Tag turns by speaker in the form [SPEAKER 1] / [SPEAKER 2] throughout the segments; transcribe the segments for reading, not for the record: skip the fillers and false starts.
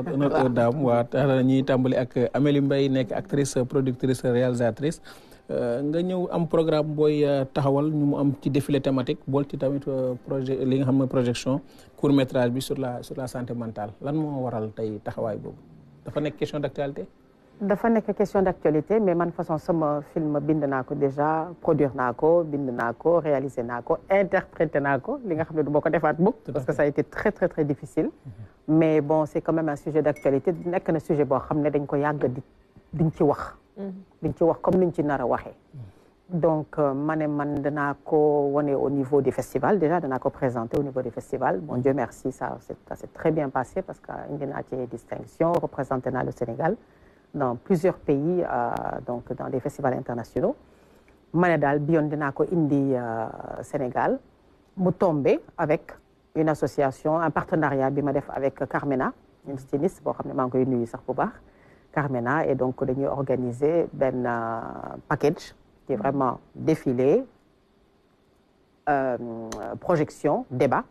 [SPEAKER 1] honneur dame waa tax ñuy tàmbali ak Amélie Mbaye nekk actrice productrice réalisatrice nga ñëw am programme booy taxawal ñu mu am ci défilé thématique bool ci tamit projet li nga xam ne projection court métrage bi sur la santé mentale lan moo waral tey taxawaay boobu dafa nekk question d'actualité.
[SPEAKER 2] dafa nekk question d'actualité mais man façon sama film bind naa ko déjà produire naa ko bind naa ko réaliser naa ko interpréter naa ko li nga xam ne du ma ko defaat mukk parce que ça a été très très très difficile mais bon c'est quand même un sujet d'actualité nekk na sujet boo xam ne dañ ko yàgg diñ ci wax comme niñ ci nar a waxee donc man danaa ko wane au niveau des festivals déjà danaa ko présenter au niveau des festivals bon Dieu merci ça s'est très bien passé parce que indi naa ci distinction représenté naa le Sénégal dans plusieurs pays donc dans des festivals internationaux ma ne daal bi yoon dinaa ko indi Sénégal mu tombé avec une association un partenariat bi ma def avec Carmena une styliste boo xam ne maa ngi koy nuyu sax bu baax Carmena et donc dañuy organiser benn package qui est vraiment défilé projection débat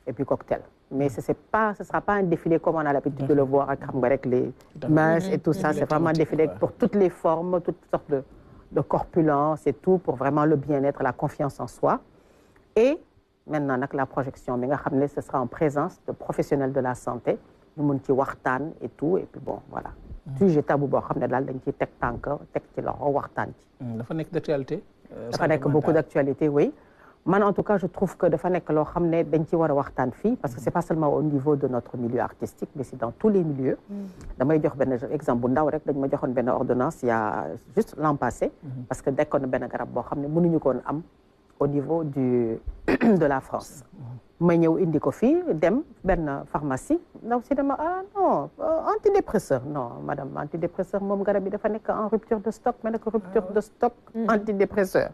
[SPEAKER 2] et puis cocktail mais ce sera pas un défilé comme on a l'habitude de le voir ak xam nga rek les minces et tout ça c'est vraiment un défilé pour toutes les formes toutes sortes de corpulence et tout pour vraiment le bien-être la confiance en soi et maintenant nag la projection bi nga xam ne ce sera en présence de professionnels de la santé ñu mun ci waxtaan et tout et puis bon voilà sujet tabou boo xam ne daal dañ ciy teg tànk teg ci loxo waxtaan ci
[SPEAKER 1] dafa nekk d'actualité
[SPEAKER 2] dafa nekk beaucoup d'actualité oui man en tout cas je trouve que dafa nekk loo xam ne dañ ci war a waxtaan fii parce que c'est pas seulement au niveau de notre milieu artistique mais c'est dans tous les milieux damay jox benn exemple bu ndaw rek dañ ma joxoon benn ordonnance il y a juste l'an passé parce que dekkoon na benn garab boo xam ne mënuñu koon am au niveau de la France ma ñëw indi ko fii dem benn pharmacie ndaw si dama non antidépresseur non madame antidépresseur moom garab yi dafa nekk en rupture de stock ma nekk rupture de stock antidépresseur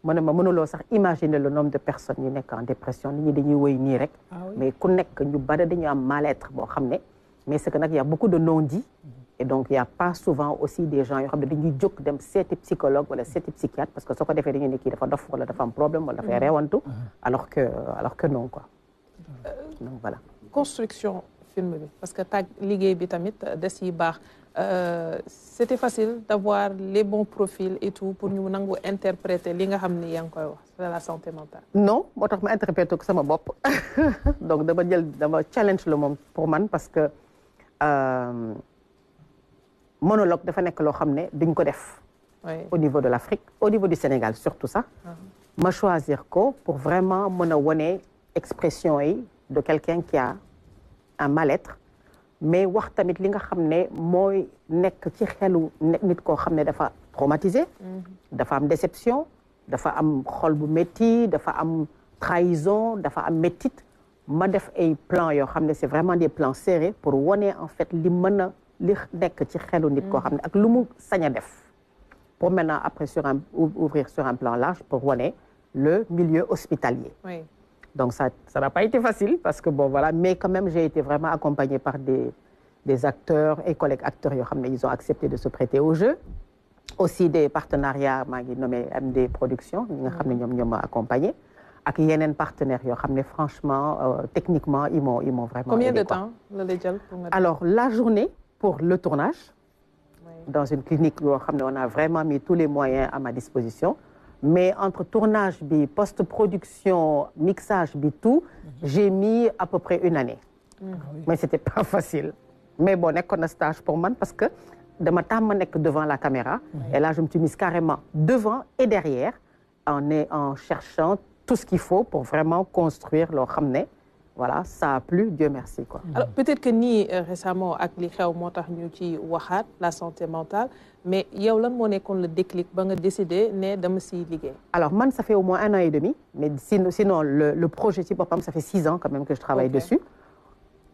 [SPEAKER 2] mu ne ma mënuloo sax imaginer le nombre de personnes yu nekk en dépression nit ñi dañuy woy nii rek mais ku nekk ñu bari dañu am mal-être boo xam ne mais c'est que nag y a beaucoup de non-dits et donc il y a pas souvent aussi des gens yoo xam ne dañuy jóg dem seeti psychologue wala seeti psychiatre parce que soo ko defee dañu ne kii dafa dof wala dafa am problème wala dafay reewantu alors que non quoi donc voilà
[SPEAKER 3] construction film bi parce que tag liggéey bi tamit des yi baax c'était facile d'avoir les bons profils et tout pour ñu nangu interpréter li nga xam ni yaa ngi koy wax c'est la santé mentale
[SPEAKER 2] non moo tax ma interpréter ko sama bopp donc dama challenge le moom pour man parce que monologue dafa nekk loo xam ne duñ ko def au niveau de l'Afrique au niveau du Sénégal surtout ça ma choisir ko pour vraiment mën a wone expression yi de quelqu'un qui a un mal-être mais wax tamit li nga xam ne mooy nekk ci xelu nit koo xam ne dafa traumatisé dafa am déception dafa am xol bu métti dafa am trahison dafa am métit ma def ay plans yoo xam ne c'est vraiment des plans serrés pour wone en fait li mën a li nekk ci xelu nit koo xam ne ak lu mu sañ a def pour maintenant après ouvrir sur un plan large pour wone le milieu hospitalier donc ça n'a pas été facile parce que bon voilà mais quand même j'ai été vraiment accompagnée par des acteurs et collègues acteurs yoo xam ne ils ont accepté de se prêter au jeu aussi des partenariats maa ngi nommé MD Productions ñi nga xam ne ñoom ma accompagné ak yeneen partenaires yoo xam ne franchement techniquement ils m'ont vraiment
[SPEAKER 3] combien
[SPEAKER 2] aidé,
[SPEAKER 3] de temps la lay jël pour nga
[SPEAKER 2] alors la journée pour le tournage dans une clinique yoo xam ne on a vraiment mis tous les moyens à ma disposition mais entre tournage bi post-production mixage bi tout j'ai mis à peu près une année mais c'était pas facile mais bon nekkoon na stage pour man parce que dama tàmm nekk devant la caméra et là je me suis mise carrément devant et derrière en cherchant tout ce qu'il faut pour vraiment construire loo xam ne voilà ça a plu Dieu merci quoi.
[SPEAKER 3] alors peut-être que nii récemment ak li xew moo tax ñu ci waxaat la santé mentale mais yow lan moo nekkoon le déclic ba nga décider ne dama siy liggéey.
[SPEAKER 2] alors man ça fait au moins 1 an et demi mais sinon le projet ci boppam ça fait 6 ans quand même que je travaille dessus.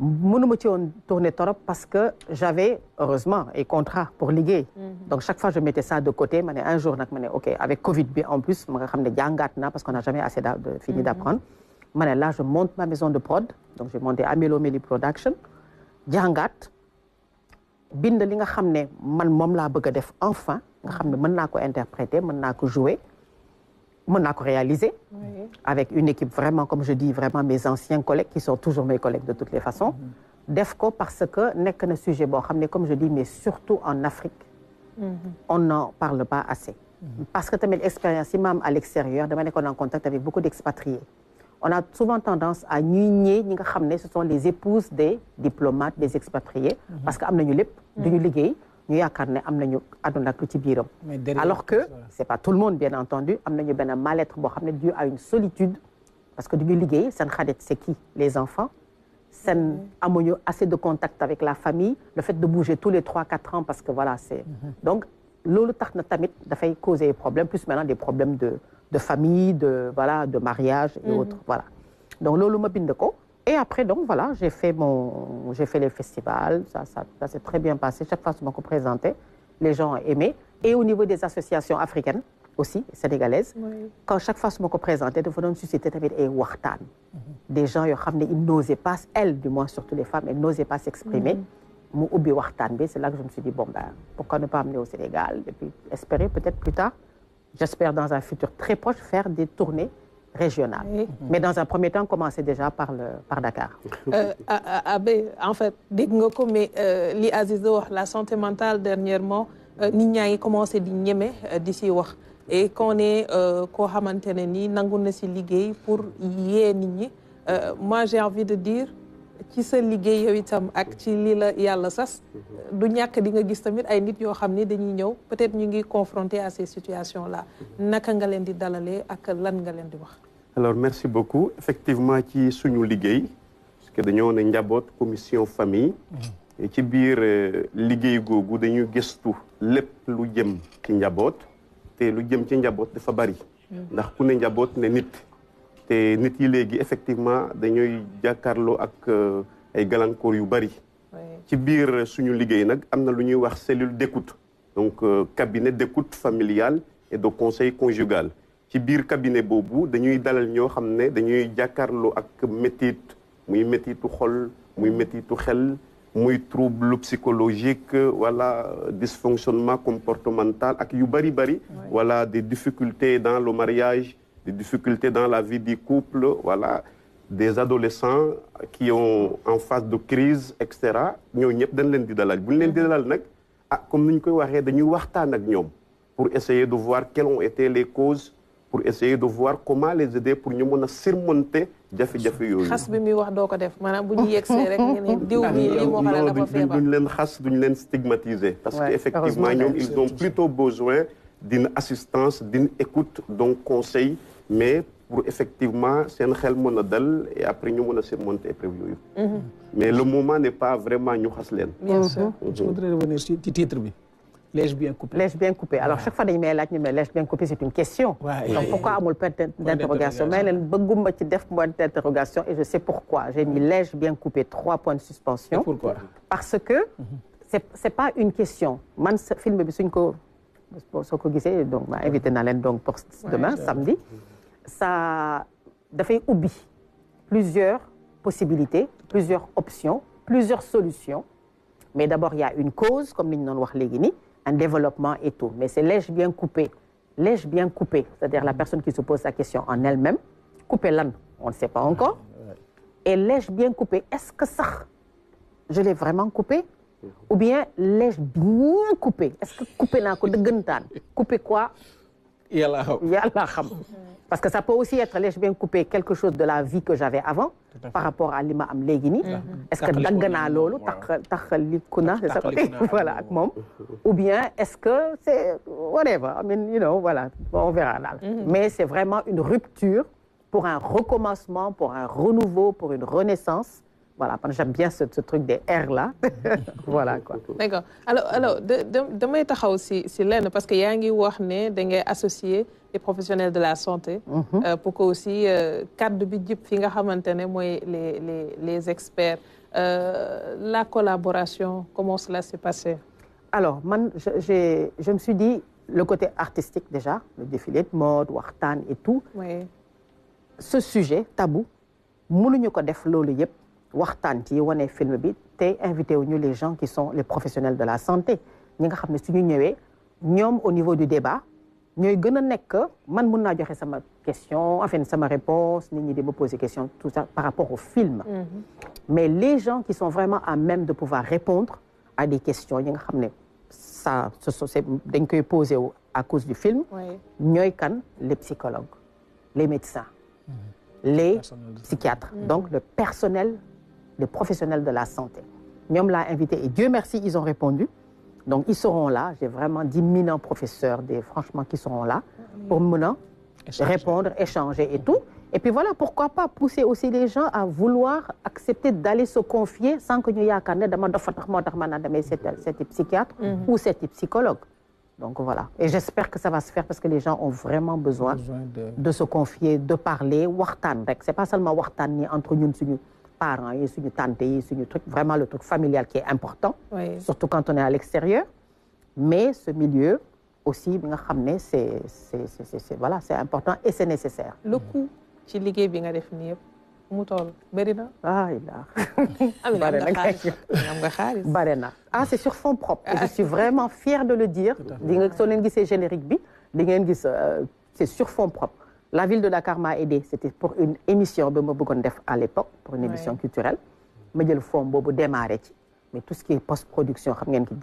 [SPEAKER 2] mënuma ci woon tourner trop parce que j'avais heureusement ay contrat pour liggéey. donc chaque fois je mettais ça de côté ma ne un jour nag ma ne ok avec Covid bi en plus ma nga xam ne jàngaat naa parce qu'on n'a jamais assez fini d'apprendre. ma ne là je monte ma maison de prod donc j'ai monté Amélo Méli Production jàngaat bind li nga xam ne man moom laa bëgg a def enfin nga xam ne mën naa ko interpréter mën naa ko jouer mën naa ko réaliser avec une équipe vraiment comme je dis vraiment mes anciens collègues qui sont toujours mes collègues de toutes les façons def ko parce que nekk na sujet boo xam ne comme je dis mais surtout en Afrique on n'en parle pas assez parce que tamit expérience yi ma am à l'extérieur dama nekkoon en contact avec beaucoup d'expatriés on a souvent tendance à ñuy ñee ñi nga xam ne ce sont les épouses des diplomates des expatriés parce que am nañu lépp duñu liggéey ñu yaakaar ne am nañu àdduna ak lu ci biiram alors que c'est pas tout le monde bien entendu am nañu benn mal-être boo xam ne dû à une solitude parce que duñu liggéey seen xarit c'est qui les enfants seen amuñu assez de contact avec la famille le fait de bouger tous les 3-4 ans parce que voilà c'est donc loolu tax na tamit dafay causer problème plus maintenant des problèmes de famille de voilà de mariage et autres voilà donc loolu ma bind ko et après donc voilà j'ai fait les festivals ça s'est très bien passé chaque fois su ma ko présenté les gens ont aimé et au niveau des associations africaines aussi sénégalaises quand chaque fois su ma ko présenté dafa doon susciter tamit ay waxtaan des gens yoo xam ne ils n'osaient pas elles du moins surtout les femmes elles n'osaient pas s'exprimer mu ubbi waxtaan bi c'est là que je me suis dit bon ben pourquoi ne pas amener au Sénégal et puis espérer peut-être plus tard j'espère dans un futur très proche faire des tournées régionales mais dans un premier temps commencer déjà par Dakar.
[SPEAKER 3] Abbé en fait dégg nga ko mais li Aziza wax la santé mentale dernièrement nit ñaa ngi commencé di ñeme di si wax et qu'on est koo xamante ne nii nangu na si liggéey pour yee nit ñi moi j'ai envie de dire ci sa liggéey yow itam ak ci li la yàlla sas du ñàkk di nga gis tamit ay nit yoo xam ne dañuy ñëw peut-être ñu ngi confronté à ces situations là naka nga leen di dalalee ak lan nga leen di wax.
[SPEAKER 4] alors merci beaucoup effectivement ci suñu liggéey parce que dañoo ne njaboot commission famille ci biir liggéey googu dañuy gëstu lépp lu jëm ci njaboot te lu jëm ci njaboot dafa bari ndax ku ne njaboot ne nit te nit yi léegi effectivement dañuy jàkkaarloo ak ay gàllankoor yu bari ci biir suñu liggéey nag am na lu ñuy wax cellule d'écoute donc cabinet d'écoute familiale et de conseil conjugal ci biir cabinet boobu dañuy dalal ñoo xam ne dañuy jàkkaarloo ak métit muy métitu xol muy métitu xel muy trouble psychologique wala dysfonctionnement comportemental ak yu bari wala des difficultés dans le mariage des difficultés dans la vie du couple voilà des adolescents qui ont en phase de crise et cetera ñoo ñëpp dañ leen di dalal bu ñu leen di dalal nag comme ni ñu koy waxee dañuy waxtaan ak ñoom pour essayer de voir quelles ont été les causes pour essayer de voir comment les aider pour ñu mën a surmonter jafe-jafe yooyu.
[SPEAKER 3] xas bi muy wax doo ko def maanaam bu ñu yegsee rek ñu ne diw bi lii moo xam ne dafa feebar
[SPEAKER 4] duñ leen xas duñ leen stigmatiser. parce que effectivement ñoom ils ont plutôt besoin d'une assistance d'une écoute donc conseil mais pour effectivement seen xel mën a dal et après ñu mën a surmonter épreuve yooyu. mais le moment n'est pas vraiment ñu xas leen.
[SPEAKER 3] bien sûr.
[SPEAKER 1] je voudrais revenir ci titre bi. Lèche bien coupé.
[SPEAKER 2] Lèche bien coupé. Alors, chaque fois, mais lèche bien coupé, c'est une question. Donc, pourquoi amul point d'interrogation? Mais bëgguma ci def point d'interrogation et je sais pourquoi. J'ai mis lèche bien coupé, 3 points de suspension.
[SPEAKER 1] Et pourquoi?
[SPEAKER 2] Parce que c'est pas une question. Man, ce film, suñ ko gisee, donc, ma invité na leen donc pour demain, samedi. Ça dafay ubbi plusieurs possibilités, plusieurs options, plusieurs solutions. Mais d'abord, il y a une cause, comme nous l'avons dit, un développement et tout. Mais c'est lèche bien coupé. Lèche bien coupé, c'est-à-dire la personne qui se pose la question en elle-même. Couper l'âne, on ne sait pas encore. Et lèche bien coupé, est-ce que ça, je l'ai vraiment coupé? Ou bien lèche bien coupé? Est-ce que couper n'a que de guntan? Couper quoi?
[SPEAKER 1] Yallah
[SPEAKER 2] xam. Parce que ça peut aussi être lèche bien coupé quelque chose de la vie que j'avais avant par rapport à l'ima am légini. Est-ce que dagana lolu taxalikuna c'est ça voilà ak mom ou bien est-ce que c'est whatever I mean you know voilà on verra là. Mais c'est vraiment une rupture pour un recommencement, pour un renouveau, pour une renaissance. Voilà, j'aime bien ce truc des R là. Voilà quoi.
[SPEAKER 3] D'accord. Alors damay taxaw si lenn parce que yaa ngi wax ne da ngay associer les professionnels de la santé. Pour que aussi cadre bi jip fi nga xamante ne mooy les experts. La collaboration, comment cela s'est passé?
[SPEAKER 2] Alors, je me suis dit, le côté artistique déjà, le défilé de mode, waxtaan et tout.
[SPEAKER 3] Oui.
[SPEAKER 2] Ce sujet tabou, mënuñu ko def loolu yépp waxtaan ci wane film bi te invité wuñu les gens qui sont les professionnels de la santé ñi nga xam ne suñu ñëwee ñoom au niveau du débat ñooy gën a nekk man mun naa joxe sama question enfin sama réponse nit ñi di me poser question tout ça par rapport au film. Mais les gens qui sont vraiment à même de pouvoir répondre à des questions yi nga xam ne ça dañ koy poser à cause du film. ñooy kan les psychologues les médecins. les psychiatres. Donc le personnel, les professionnels de la santé. ñoom laa invité et Dieu merci ils ont répondu. Donc ils seront là, j'ai vraiment d'imminents professeurs, franchement, qui seront là pour mener, répondre, échanger et tout. Et puis voilà, pourquoi pas pousser aussi les gens à vouloir accepter d'aller se confier sans que nous ayons cet psychiatre ou cet psychologue. Donc voilà, et j'espère que ça va se faire parce que les gens ont vraiment besoin de se confier, de parler. C'est pas seulement wartan entre nous, parents et suñu tante yi suñu truc vraiment le truc familial qui est important surtout quand on est à l'extérieur mais ce milieu aussi bi nga xam ne c'est voilà c'est important et c'est nécessaire.
[SPEAKER 3] Le coût ci liggéey bi nga def nii yëpp mu toll bëri na.
[SPEAKER 2] Bare na c'est sur fonds propres et je suis vraiment fière de le dire. di nga soo leen gisee générique bi di ngeen gis c'est sur fonds propres. La ville de Dakar m'a aidé, c'était pour une émission de Mobogondef à l'époque, pour une émission culturelle. Mais le fond bobo démarré. Mais tout ce qui est post-production, tout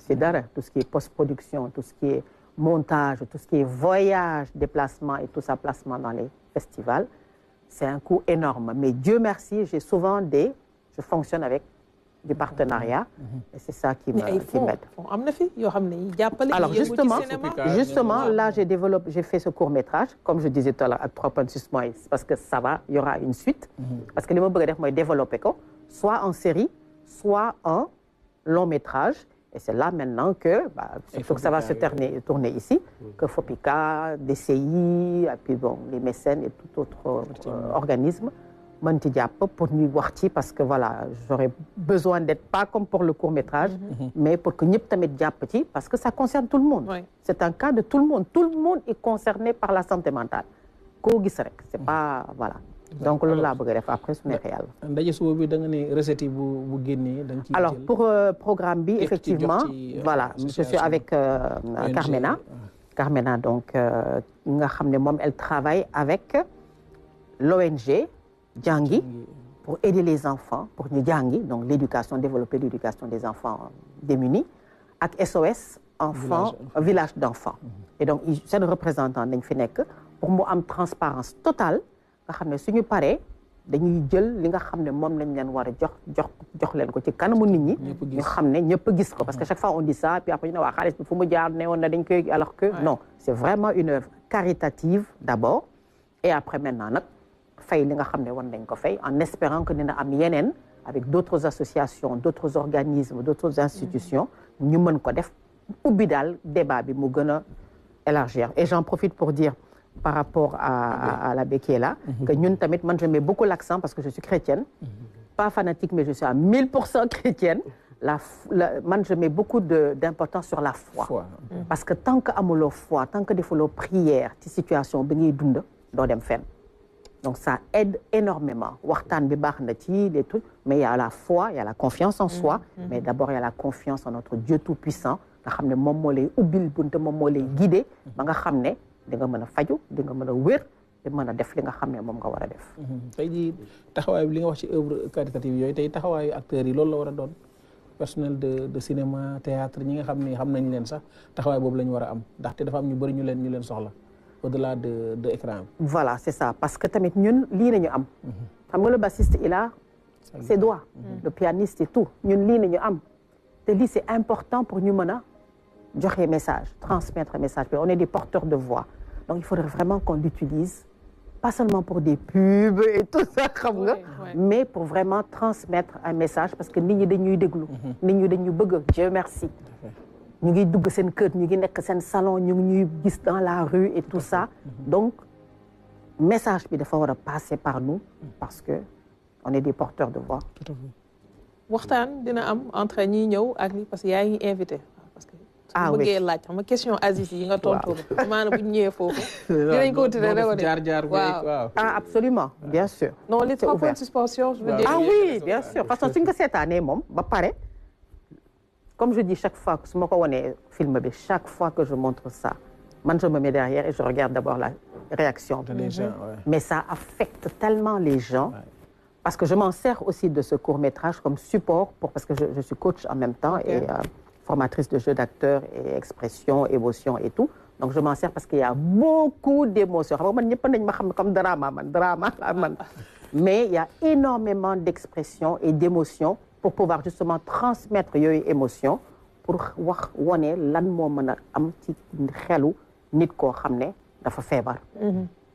[SPEAKER 2] ce qui est post-production, tout ce qui est montage, tout ce qui est voyage, déplacement et tout ça, placement dans les festivals, c'est un coût énorme. Mais Dieu merci, j'ai souvent je fonctionne avec du partenariat et c'est ça qui m'aide. Alors justement là j'ai fait ce court-métrage comme je disais tout à l'heure à 3 points de suspension parce que ça va, il y aura une suite parce que les mots bëgg def développer ko soit en série soit en long-métrage et c'est là maintenant que surtout que ça va se tourner ici que FOPICA, DCI et puis bon les mécènes et tout autre organisme pour nous voir parce que voilà j'aurais besoin d'être pas comme pour le court-métrage mais pour que ñëpp tamit jàpp ci parce que ça concerne tout le monde c'est un cas de tout le monde est concerné par la santé mentale koo gis rek c'est pas voilà donc loolu laa bëgg a def après su neexee yàlla
[SPEAKER 1] ndaje suba bi da nga ne recette bu génnee da nga ciy
[SPEAKER 2] alors pour programme bi effectivement voilà je suis avec Carmena donc nga xam ne moom elle travaille avec l'ONG Djangi pour aider les enfants pour ñu jàngi donc développer l'éducation des enfants démunis ak SOS enfants village d'enfants et donc seen représentant dañ fi nekk pour mu am transparence totale nga xam ne suñu paree dañuy jël li nga xam ne moom lañ leen war a jox leen ko ci kanamu nit ñi ñu xam ne ñëpp gis ko parce que chaque fois on dit ça puis après ñu ne waa xaalis bi fu mu jaar ne woon na dañ koy alors que non c'est vraiment une œuvre caritative d'abord et après maintenant nag fay li nga xam ne war nañ ko fay en espérant que dina am yeneen avec d'autres associations d'autres organismes d'autres institutions ñu mën ko def ubbi daal débat bi mu gën a élargir et j'en profite pour dire par rapport à l'abbé qui est là que ñun tamit man je mets beaucoup l'accent parce que je suis chrétienne pas fanatique mais je suis à 1000% chrétienne man je mets beaucoup d'importance sur la foi parce que tant que amuloo foi tant que defuloo prière ci situation bi ngay dund doo dem fenn. Donc ça aide énormément. Waxtaan bi baax na ci les trucs, mais il y a la foi, il y a la confiance en soi, mais d'abord il y a la confiance en notre Dieu tout-puissant. Nga xam ne moom moo lay ubbil bunte moom moo lay guider ba nga xam ne di nga mën a faju di nga mën a wér di mën a def li nga xam ne moom nga war a def.
[SPEAKER 1] tey jii taxawaay bi li nga wax ci œuvre caritative yooyu tey taxawaayu acteurs yi loolu la war a doon personnel de cinéma théâtre ñi nga xam ne xam nañ leen sax taxawaay boobu la ñu war a am ndaxte dafa am ñu bëri ñu leen soxla. Au-delà de écran. Voilà, c'est ça. Parce que tamit ñun lii nañu am. Xam nga le bassiste il a ses doigts. Le pianiste et tout. ñun lii nañu am. te lii c'est important pour ñu mën a joxe message, transmettre message. On est des porteurs de voix. Donc il faudrait vraiment qu'on l'utilise, pas seulement pour des pubs et tout ça, xam nga, mais pour vraiment transmettre un message parce que nit ñi dañuy déglu. Nit ñi dañuy bëgg. Dieu merci. ñu ngi dugg seen kër ñu ngi nekk seen salon ñu ngi ñuy gis dans la rue et tout ça donc message bi dafa war a passer par nous parce que on est des porteurs de voix. Tout à fait.
[SPEAKER 3] waxtaan dina am entre ñi ñëw ak li parce que yaa ngi invité parce que su bëggee laaj xam nga question Aziz yi nga tontu ko maanaam bu ñu ñëwee foofu dinañ ko tuddee rek
[SPEAKER 1] jaar waaw
[SPEAKER 2] absolument bien sûr
[SPEAKER 3] non les 3 points de suspension je veux dire
[SPEAKER 2] oui bien sûr parce que suñ ko seetaanee moom ba pare comme je dis chaque fois que su ma ko wanee film bi chaque fois que je montre ça Moi, je me mets derrière et je regarde d'abord la réaction. Mais ça affecte tellement les gens. Parce que je m'en sers aussi de ce court-métrage comme support, parce que je suis coach en même temps et formatrice de jeux d'acteurs et expression, émotion et tout. Donc je m'en sers parce qu'il y a beaucoup d'émotions. Comme drama. Mais il y a énormément d'expressions et d'émotions pour pouvoir justement transmettre les émotions pour wax woné lan mo meuna am ci xelu nit ko xamné dafa feebar.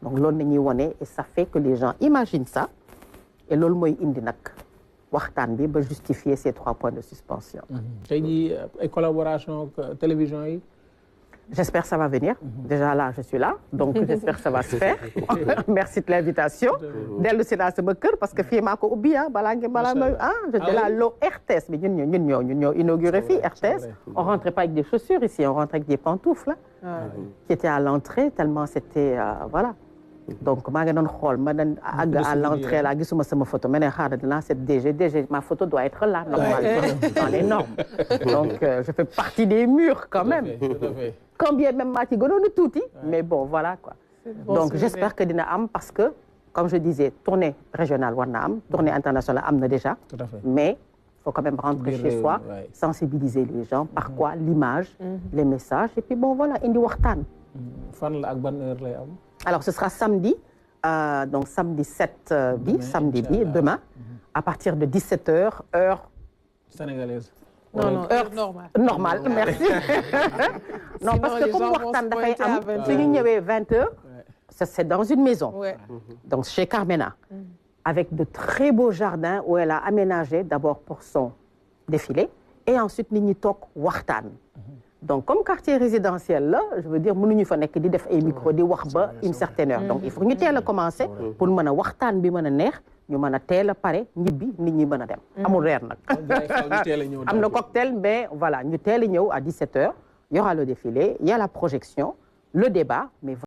[SPEAKER 2] Donc loolu nañuy woné et ça fait que les gens imaginent ça. Et loolu mooy indi nag waxtaan bi ba justifier ces 3 points de suspension.
[SPEAKER 1] tey jii ay collaboration télévision yi.
[SPEAKER 2] J'espère que ça va venir. Déjà là, je suis là. Donc j'espère que ça va se faire. Merci de l'invitation. Dellu si naa sama kër parce que fii maa ko ubbi j'étais là l'eau RTS mais ñun ñoo inauguré fii RTS. On rentrait pas avec des chaussures ici, on rentrait avec des pantoufles qui étaient à l'entrée tellement c'était voilà. Donc maa ngi doon xool ma doon àgg à l'entrée là gisuma sama photo ma ne xaaral dinaa cette DG ma photo doit être là normalement dans les normes. Donc je fais partie des murs quand même. Combien même maa ci gënoon a tuuti mais bon voilà quoi. Donc j'espère que dina am parce que comme je disais tournée régionale war na am tournée internationale am na déjà. Mais il faut quand même rentrer chez soi sensibiliser les gens par quoi l'image les messages et puis bon voilà indi waxtaan.
[SPEAKER 1] Fan la ak ban heure lay am.
[SPEAKER 2] Alors, ce sera samedi, donc samedi 7 samedi demain, à partir de 17h, heure
[SPEAKER 1] sénégalaise.
[SPEAKER 3] Non, heure
[SPEAKER 2] normale, merci. Non, sinon, parce que comme waxtaan dafay am, si ñu ñëwee 20h, c'est dans une maison, donc chez Carmena, avec de très beaux jardins où elle a aménagé d'abord pour son défilé, et ensuite nit ñi toog waxtaan. Donc, comme quartier résidentiel, là, je veux dire, nous ne pouvons pas faire des micros, des wax une certaine heure. Donc, il faut que nous commencer pour nous waxtaan bi mëna neex, ñu mëna téla paré ñibbi nit ñi mëna dem. Amul reer nak. Amna cocktail mais voilà, ñu téla ñëw à 17h, il y aura le défilé, il y a la projection, le débat mais